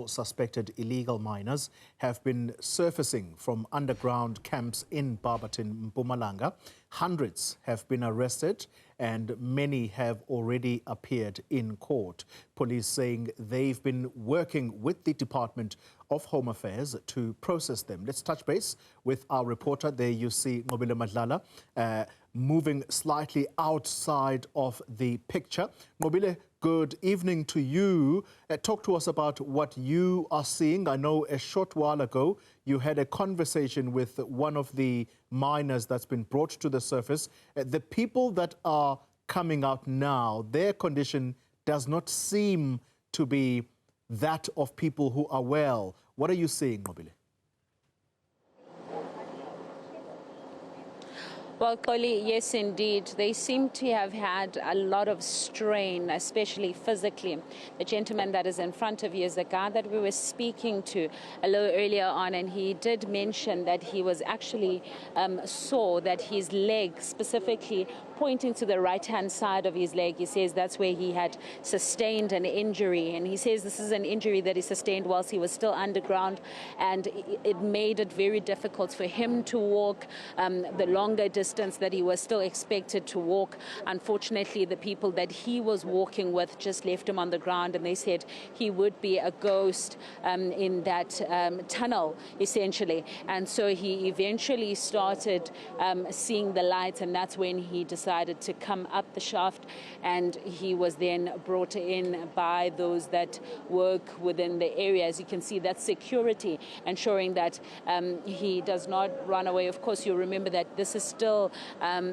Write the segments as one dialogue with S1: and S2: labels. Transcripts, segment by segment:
S1: more suspected illegal miners have been surfacing from underground camps in Barberton, Mpumalanga. Hundreds have been arrested and many have already appeared in court. Police saying they've been working with the Department of Home Affairs to process them. Let's touch base with our reporter. There you see Nqobile Madlala moving slightly outside of the picture. Nqobile, good evening to you. Talk to us about what you are seeing. I know a short while ago you had a conversation with one of the miners that's been brought to the surface. The people that are coming out now, their condition does not seem to be that of people who are well. What are you seeing, Nqobile?
S2: Well, Koli, yes, indeed. They seem to have had a lot of strain, especially physically. The gentleman that is in front of you is the guy that we were speaking to a little earlier on, and he did mention that he was actually saw that his leg, specifically pointing to the right-hand side of his leg, he says that's where he had sustained an injury. And he says this is an injury that he sustained whilst he was still underground, and it made it very difficult for him to walk the longer distance that he was still expected to walk. Unfortunately, the people that he was walking with just left him on the ground, and they said he would be a ghost in that tunnel, essentially. And so he eventually started seeing the light, and that's when he decided to come up the shaft, and he was then brought in by those that work within the area. As you can see, that's security, ensuring that he does not run away. Of course, you remember that this is still,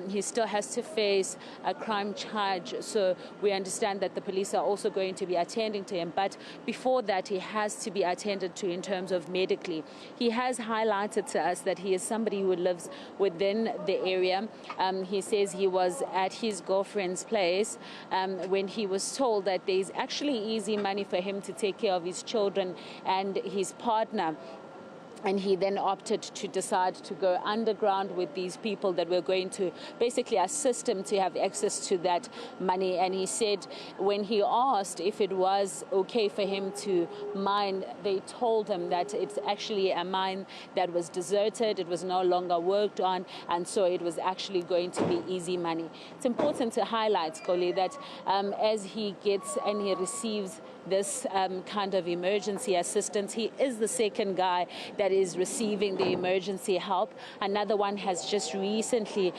S2: he still has to face a crime charge, so we understand that the police are also going to be attending to him. But before that, he has to be attended to in terms of medically. He has highlighted to us that he is somebody who lives within the area. He says he was at his girlfriend's place when he was told that there's actually easy money for him to take care of his children and his partner. And he then opted to decide to go underground with these people that were going to basically assist him to have access to that money. And he said when he asked if it was okay for him to mine, they told him that it's actually a mine that was deserted, it was no longer worked on, and so it was actually going to be easy money. It's important to highlight, Koli, that as he gets and he receives this kind of emergency assistance, he is the second guy that is receiving the emergency help. Another one has just recently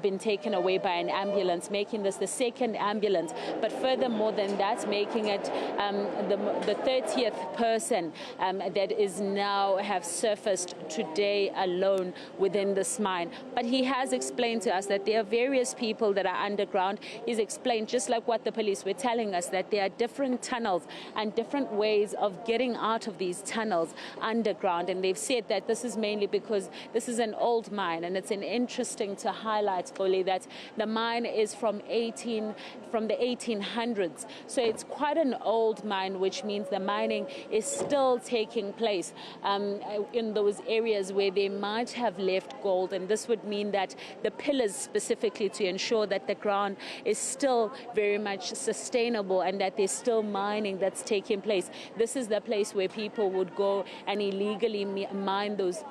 S2: been taken away by an ambulance, making this the second ambulance. But furthermore than that, making it the 30th person that is now have surfaced today alone within this mine. But he has explained to us that there are various people that are underground. He's explained, just like what the police were telling us, that there are different tunnels and different ways of getting out of these tunnels underground. And they've said that this is mainly because this is an old mine, and it's interesting to highlight, Koli, that the mine is from the 1800s. So it's quite an old mine, which means the mining is still taking place in those areas where they might have left gold. And this would mean that the pillars specifically to ensure that the ground is still very much sustainable and that there's still mining that's taking place. This is the place where people would go and illegally mine those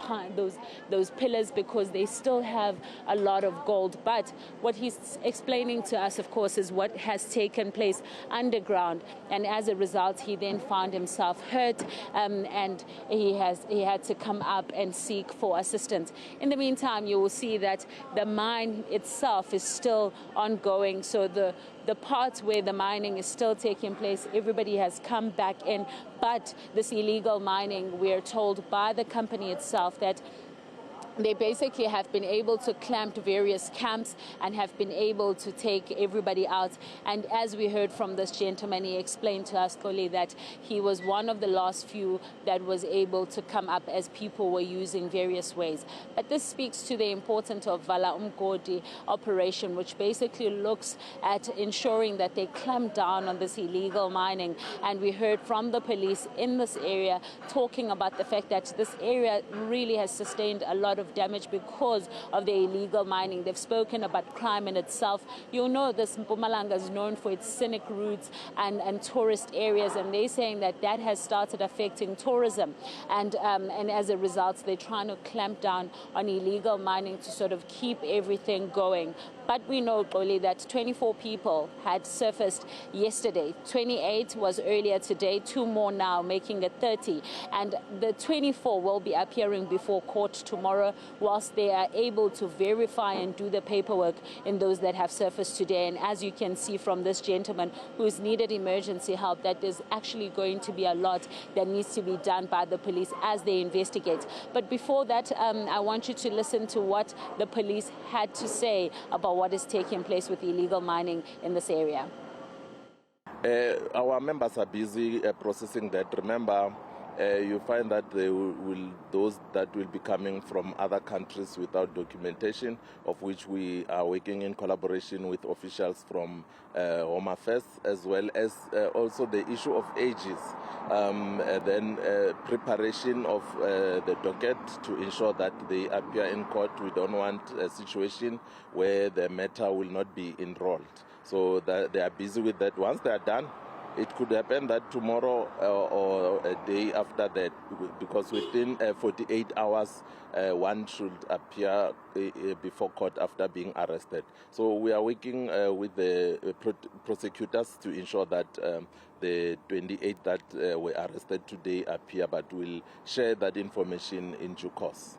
S2: pillars because they still have a lot of gold. But what he's explaining to us, of course, is what has taken place underground, and as a result he then found himself hurt, and he had to come up and seek for assistance. In the meantime, you will see that the mine itself is still ongoing, so the parts where the mining is still taking place, everybody has come back in. But this illegal mining, we're told by the company itself that they basically have been able to clamp various camps and have been able to take everybody out. And as we heard from this gentleman, he explained to us, Koli, that he was one of the last few that was able to come up as people were using various ways. But this speaks to the importance of Vala Umgodi operation, which basically looks at ensuring that they clamp down on this illegal mining. And we heard from the police in this area talking about the fact that this area really has sustained a lot of of damage because of the illegal mining. They've spoken about crime in itself. You'll know this Mpumalanga is known for its scenic routes and tourist areas, and they're saying that that has started affecting tourism. And as a result, they're trying to clamp down on illegal mining to sort of keep everything going. But we know, Xoli, that 24 people had surfaced yesterday. 28 was earlier today, 2 more now, making it 30. And the 24 will be appearing before court tomorrow, whilst they are able to verify and do the paperwork in those that have surfaced today. And as you can see from this gentleman who's needed emergency help, that there's actually going to be a lot that needs to be done by the police as they investigate. But before that, I want you to listen to what the police had to say about what is taking place with illegal mining in this area.
S3: Our members are busy processing that. Remember, you find that those that will be coming from other countries without documentation, of which we are working in collaboration with officials from Home Affairs, as well as also the issue of ages, then preparation of the docket to ensure that they appear in court. We don't want a situation where the matter will not be enrolled. So they are busy with that. Once they are done, it could happen that tomorrow or a day after that, because within 48 hours, one should appear before court after being arrested. So we are working with the prosecutors to ensure that the 28 that were arrested today appear, but we'll share that information in due course.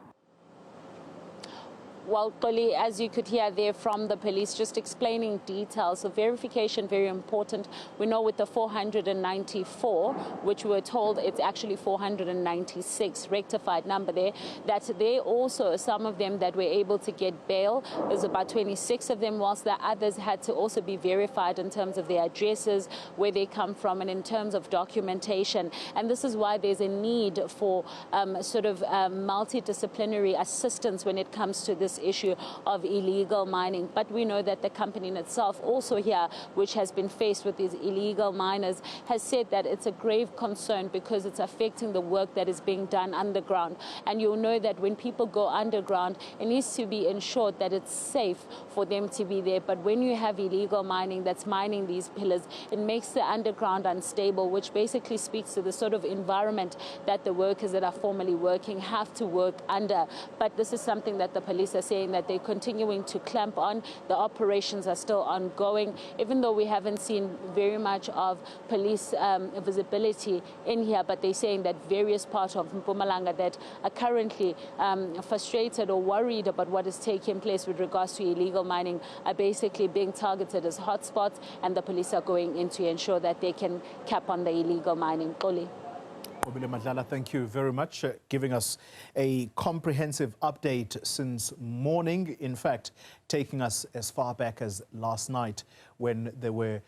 S2: Well, Xoli, as you could hear there from the police, just explaining details. So verification, very important. We know with the 494, which we were told it's actually 496, rectified number there, that they also, some of them that were able to get bail, there's about 26 of them, whilst the others had to also be verified in terms of their addresses, where they come from, and in terms of documentation. And this is why there's a need for multidisciplinary assistance when it comes to this issue of illegal mining. But we know that the company in itself also here, which has been faced with these illegal miners, has said that it's a grave concern because it's affecting the work that is being done underground. And you'll know that when people go underground, it needs to be ensured that it's safe for them to be there. But when you have illegal mining that's mining these pillars, it makes the underground unstable, which basically speaks to the sort of environment that the workers that are formerly working have to work under. But this is something that the police are saying that they're continuing to clamp on. The operations are still ongoing, even though we haven't seen very much of police visibility in here. But they're saying that various parts of Mpumalanga that are currently frustrated or worried about what is taking place with regards to illegal mining are basically being targeted as hotspots, and the police are going in to ensure that they can cap on the illegal mining. Xoli.
S1: Nqobile Madlala, thank you very much, giving us a comprehensive update since morning. In fact, taking us as far back as last night when there were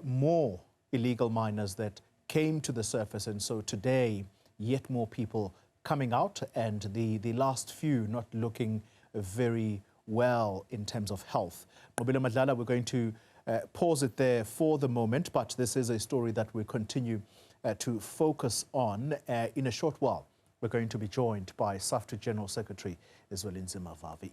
S1: more illegal miners that came to the surface. And so today, yet more people coming out, and the last few not looking very well in terms of health. Nqobile Madlala, we're going to pause it there for the moment, but this is a story that we continue to focus on. In a short while, we're going to be joined by SAFTU General Secretary Nzima Vavi.